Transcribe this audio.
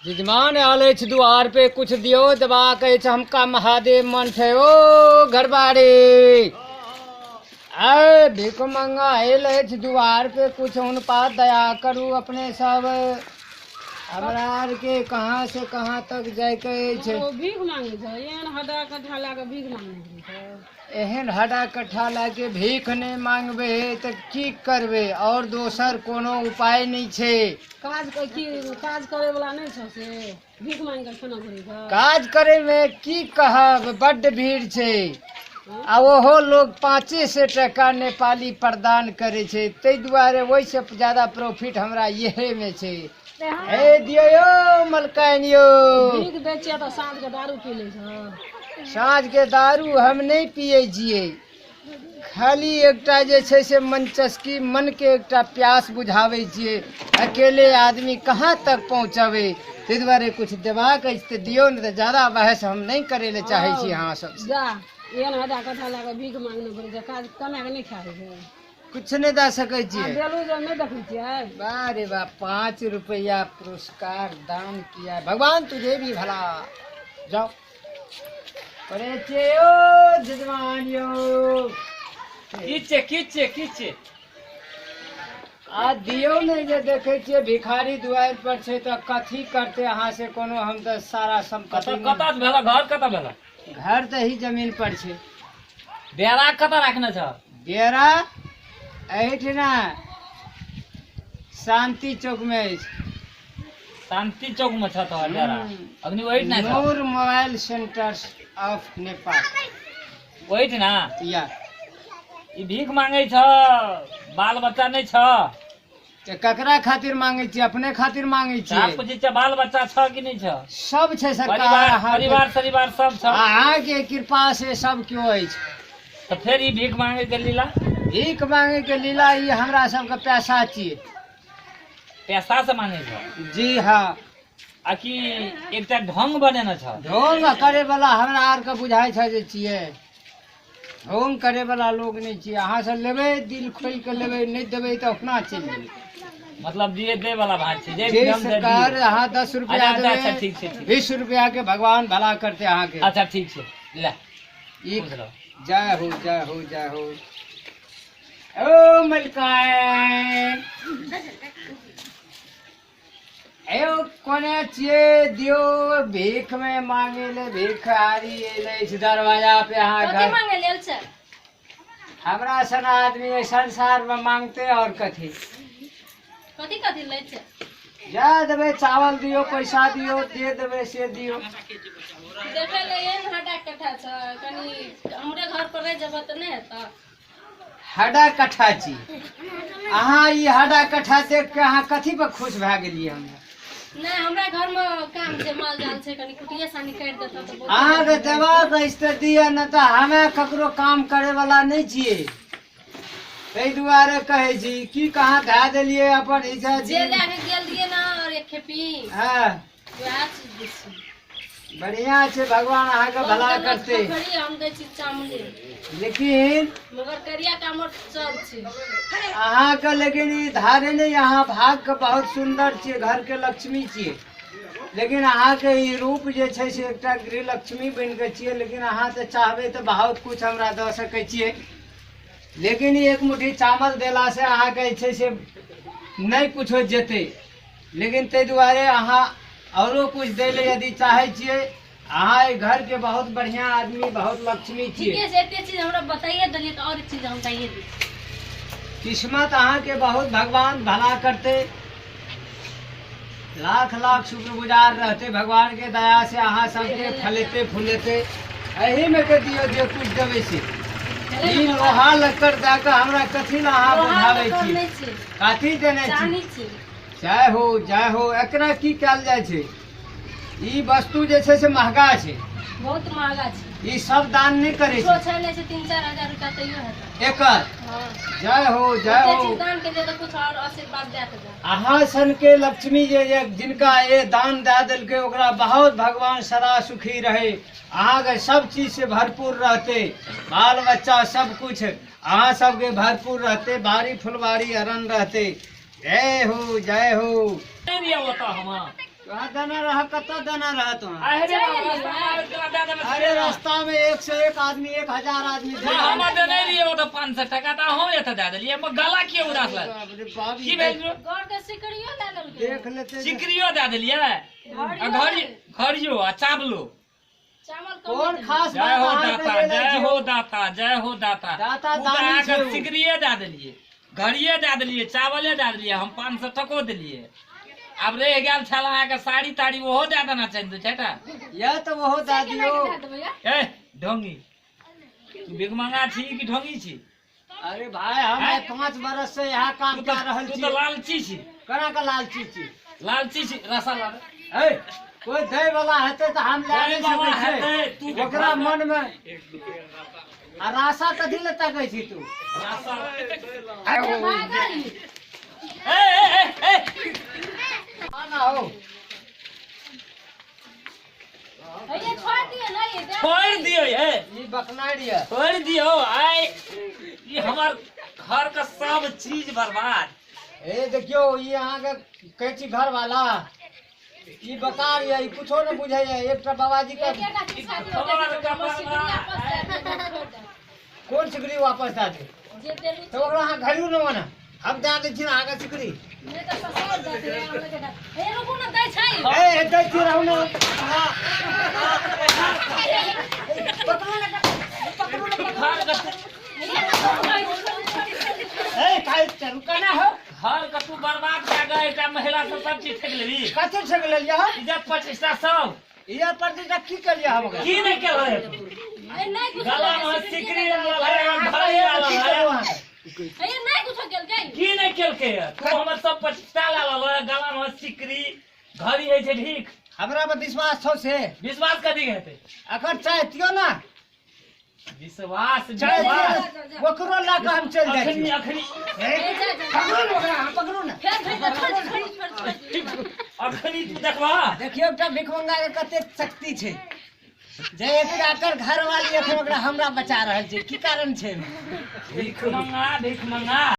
जजमान आले छ द्वार पे कुछ दियो दबा कहे छ हमका महादेव मन थे ओ घरबाड़ी अरे भीख मंगा आले छ द्वार पे कुछ उन पा दया करू अपने सब हमरा आर के कहाँ से कहाँ तक जाय के छै भीख मांगे छ एहन हदा कट्ठा लाके भीख मांगे छ एहन हदा कट्ठा लाके भीख नहीं मांगबे तो की करबे और दोसर कोनो उपाय नहीं छे काज करे वाला नहीं छ से भीख मांग के खाना भरी छ काज करे में की कहब बड्ड भीड़ छे आ ओहो लोग 500 टका नेपाली प्रदान करे छे तै दुआरे वही से ज्यादा प्रॉफिट हमरा यहे में छे ए दियो यो मलकाइन यो भीख दै छियै तो साँझ के दारू पी ले छ साँझ के दारू हम नहीं पिए छिए खाली एकटा जे छै से मनचस्की मन के एकटा प्यास बुझावे छिए अकेले आदमी कहाँ तक पहुँचबे ताहि दुआरे कुछ देबाक अछि तऽ दियौ ने तऽ ज्यादा बहस हम नहीं करे ले चाहे छी अहाँ सब जा एहन हदा कट्ठा लाके भीख मांगने पड़े छ काज कमा के नहीं खाए छै कुछ नहीं दे सके छिए देलू जो नहीं देखै छियै बारे बा 5 रुपया पुरस्कार दान किया भगवान तुझे भी भला जाओ परे छे ओ जजमान यो किचे आ दियो नहीं जे देखे छिए भिखारी दुआर पर छे तो कथी करते अहाँ से कोनो हम तो सारा संपत्ति कता भेला घर कता भेला घर तो ही जमीन पर छे डेरा कता रखने छ डेरा एहिठिना शांति चौक में अछि शांति चौक में छ तो डेरा अग्नि वही ना छ नूर मोबाइल सेंटर ऑफ नेपाल वही ना या ई भीख मांगे छ बाल बच्चा नहीं छ ते ककरा खातिर मांगे छी अपने खातिर मांगे छी आप पूछे बाल बच्चा छ कि नहीं छ सब छै सरकार परिवार सब छ अहाँ के कृपा से सब क्यों अछि तो फिर ई भीख मांगे के लीला भीख मांगे के लीला ई हमरा सबके पैसा छिए पैसा से मांगे छ जी हाँ आ कि एकटा ढंग बनेने छ ढोंग करे वाला हमरा आर के बुझाई छ जे छिए ढोंग करे वाला लोग नहीं छिए अहाँ से लेबे दिल खोल के लेबे नहीं देबे तो अपना चल जेबे मतलब दिए दे वाला बात छै जे जे दम दे सरकार दिए। अहाँ 10 रुपया अच्छा, अच्छा, देबे ठीक छै, ठीक। 20 रुपया के भगवान भला करते अहाँ के अच्छा ठीक छै ले ई पूछ लो। जय हो जय हो जय हो ओ मलकाइन एओ कोने छिए दियो भीख में मांगे ले भिखारी एले इस दरवाजा पे अहाँ कथी घर मांगे लेल छै हमरा सन आदमी एहि संसार में मांगते और कथी कथी कथी लै छै जा देबे चावल दियो पैसा दियो दे देबे से दियो देखे ले एहन हटा कट्ठा छ कनी हमरे घर पर रह जेबे त नहीं हेता हड्डा कट्ठा छी अहाँ ई हड्डा कट्ठा देख के अहाँ कथी पर खुश भए गेलिए हमरा नहीं हमरा घर में काम छै माल जाल छै कनी कुटिया सानी काट देता त बहुत अहाँ के देबाक अछि तऽ दिअ न तऽ हमे ककरो काम करे वाला नहीं छिए ताहि दुआरे कहे छी की कहाँ धए देलिए अपन इच्छा जे लाके गेल दिए ना और एक खेपी हाँ वएह चीज दै छी बढ़िया छै भगवान अहाँ के भला करते खरी हम दै छी चामले लेकिन मगर करिया कामर सब छै अहाँ के लेकिन ई धारे नहीं अहाँ भाग के बहुत सुंदर छिए घर के लक्ष्मी छिए लेकिन अहाँ के ई रूप जे छै से एकटा गृह लक्ष्मी बन के छिए लेकिन अहाँ तऽ चाहबे तऽ बहुत कुछ हमरा दऽ सकै छिए लेकिन ई एक मुट्ठी चावल देला से अहाँ के जे छै से नहीं कुछो जेते लेकिन ताहि दुआरे अहाँ औरो कुछ दे ले यदि चाहे छिए अहाँ ई घर के बहुत बढ़िया आदमी बहुत लक्ष्मी छिए ठीके से एते चीज हमरा बताइए देलिए त और चीज हम कहिए दी किस्मत अहाँ के बहुत भगवान भला करते लाख लाख शुक्रगुजार रहते भगवान के दया से अहाँ सबके फलेते फूलेते एही में के दियो जे कुछ देवे से ई लोहा लक्कड़ दे के हमरा कथी ला अहाँ बुझावे छी नहीं छै काथी देने चानी छी छै जय हो एकरा की कयल जाय छै ई वस्तु जे छै से महंगा छै बहुत महंगा छै ई सब दान नहीं करे जो छै छै ले छै 3-4 हजार रुपया तैयो हेता एकर हां जय हो चीज दान के दे तो कुछ और आशीर्वाद दे के जा अहाँ सन के लक्ष्मी जे जिनका ये दान दे दिलके ओकरा बहुत भगवान सदा सुखी रहे अहाँ के सब चीज से भरपूर रहते बाल बच्चा सब कुछ अहाँ सबके भरपूर रहते बाड़ी फुलबाड़ी अरन रहते जय हो जय हो नहीं दिया होता हम कहाँ देना रहा, कत्ता देना रहा तुम्हें? अरे रास्ता में आवे तो दे देबे। अरे रास्ता में 1 से 1 आदमी 1000 आदमी दे हम दे नहीं लिए वो तो 500 टका तो हो एत दे देलिए हम गला किए उदास लग अरे बाप की भेल गौर के सिकड़ियो ले लेलकै देख लेते सिकरियो दे देलिए आ घड़ियो आ चावलो। चावल कौन कम खास जय बात हो अहाँ दाता, के ले जय छियो? हो दाता, जय हो दाता। दाता उ तो दानी अहाँके छै उ। सिकरिये दे देलिए, घड़िये दे देलिए, चावले दे देलिए, हम 500 टको देलिए। अब रह गेल छल अहाँके साड़ी ताड़ी ओहो दे देना चाहिए दू चारिटा। यह तो वो दादियो। ए ढोंगी, तू भिखमंगा छी कि ढोंगी छी? अरे भाई हम 5 बरस से यहाँ काम तू कर रहल तो छी। लालची छी, कना का लालची छी? लालची छी। रसा ला ए कोई दे वाला हेते तो हम ले दे नहीं वाला सकै हेतै, छै। तू ओकरा मन में आ रासा कथी ले तकै छी तू? रसा। भागल ए आना हो। ये छोड़ दिए ना ये दे छोड़ दियो ये, ई बकनाड़ी है। छोड़ दियो। आय ये हमार घर का सब चीज बर्बाद। ए देखियो ई अहाँ के कैची घर वाला ई बकार ये ई कुछो न बुझै है। एकटा बाबाजी का एकेटा किस्सा दियो सिकड़िया वापस कोन सिकड़ी वापस दे दे जे देलु तो ओकरा अहाँ घड़ियो न माने हम दे दै छी अहाँ के सिकड़ी। नहीं तो ससुर देते हम लोग के ए रुकू ना दै छै ए दै छी रहू न। पकड़ो ना घर का ए काई चल कना हो। घर का तू बर्बाद कर गए, एकटा महिला सब चीज ठेक लेबी। कथि छक लेलियै हो? इज्जत प्रतिष्ठा सब इया प्रतिष्ठा की करियै हम ओकरा? की नहीं कर रहे? ए नहीं कुछ गला में सिकरी लगल है, घड़ी लगल है। ए नहीं कुछ गेल के की नहीं केलके? तू हमर सब प्रतिष्ठा लागल है, गला में सिकरी, घड़ी है छै ठीक। हमरा पर विश्वास छौ से? विश्वास कथी हेतै? अगर चाहे तियो ना विश्वास चाहे विश्वास ओकरो ला के हम चल जाइ अखनी छी। अखनी ए, पकड़ू न ओकरा अहाँ पकड़ू न। फिर छोड़ अखनी तू देखबा। देखियो एकटा भिखमंगा के कते शक्ति छै जे एकरा कर घर वाली एखन ओकरा हमरा बचा रहल छै। की कारण छै? भिख मंगा